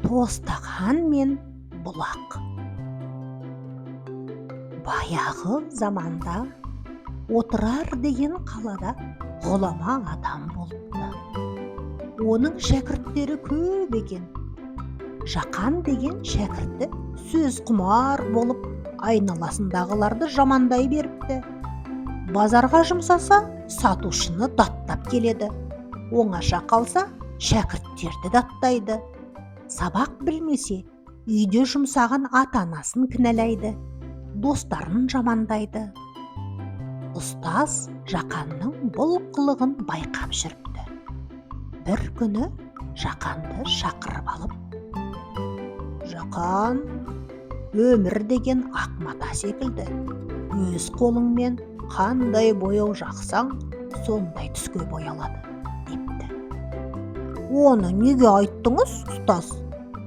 Тостаған мен бұлақ. Баяғы заманда Отырар деген қалада ғұлама адам болыпты. Оның шәкірттері көп екен. Жақан деген шәкірті сөз құмар болып, айналасындағыларды жамандай беріпті. Базарға жұмсаса, сатушыны даттап келеді. Оңаша қалса, шәкірттерді даттайды. Сабақ білмесе, үйде жұмсаған ата-анасын кінәлайды. Достарын жамандайды. Ұстаз Жақанның бұл қылығын байқап жүріпті. Бір күні Жақанды шақырып алып: «Жақан, өмір деген ақ мата секілді. Өз қолыңмен қандай бояу жақсаң, сондай түске боялады», депті. «Оны неге айттыңыз, ұстаз?»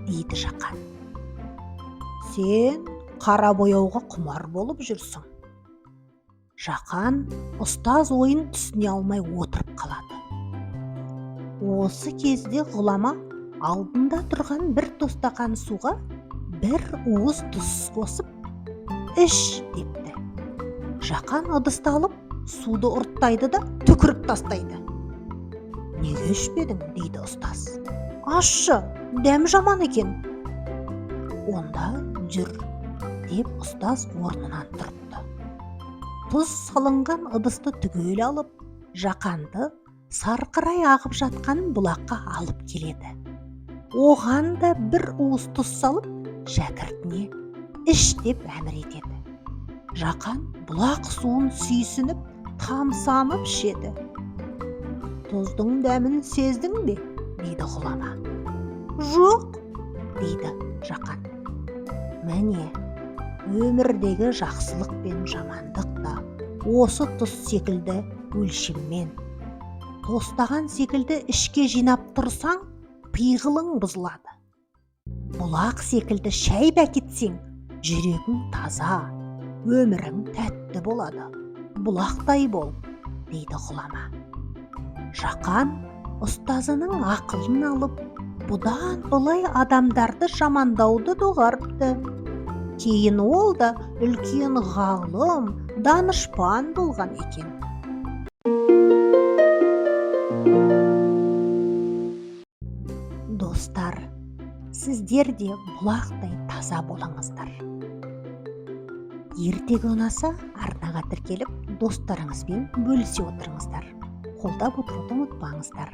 дейді Жақан. «Сен қара бояуға құмар болып жүрсің». Жақан ұстаз ойын түсіне алмай отырып қалады. Осы кезде ғұлама алдында тұрған бір тостаған суға бір уыс тұз қосып, «Іш», депті. Жақан ыдысты алып, суды ұрттайды да түкіріп тастайды. «Неге ішпедің?» дейді ұстаз. «Ашшы, дәм жаман екен». «Онда жүр», деп ұстаз орнынан тұрыпты. Тұз салынған ыдысты түгел алып, Жақанды сарқырай ағып жатқан бұлаққа алып келеді. Оған да бір уыс тұз салып, шәкіртіне «Іш» деп әмір етеді. Жақан бұлақ суын сүйсініп, тамсанып ішеді. «Тұздың дәмін сездің бе?» дейді ғұлама. «Жоқ», дейді Жақан. «Міне, өмірдегі жақсылық пен жамандық та осы тұз секілді өлшеммен. Тостаған секілді ішке жинап тұрсаң, пиғылың бұзылады. Бұлақ секілді шәй әкетсең, жүрегің таза, өмірің тәтті болады. Бұлақтай бол», дейді ғұлама. Жақан ұстазының ақылын алып, бұдан былай адамдарды жамандауды доғарыпты. Кейін ол да үлкен ғалым, данышпан болған екен. Достар, сіздер де бұлақтай таза болыңыздар. Ертегі ұнаса, арнаға тіркеліп, достарыңызбен бөлісе отырыңыздар. Қолдап отыруды ұмытпаңыздар.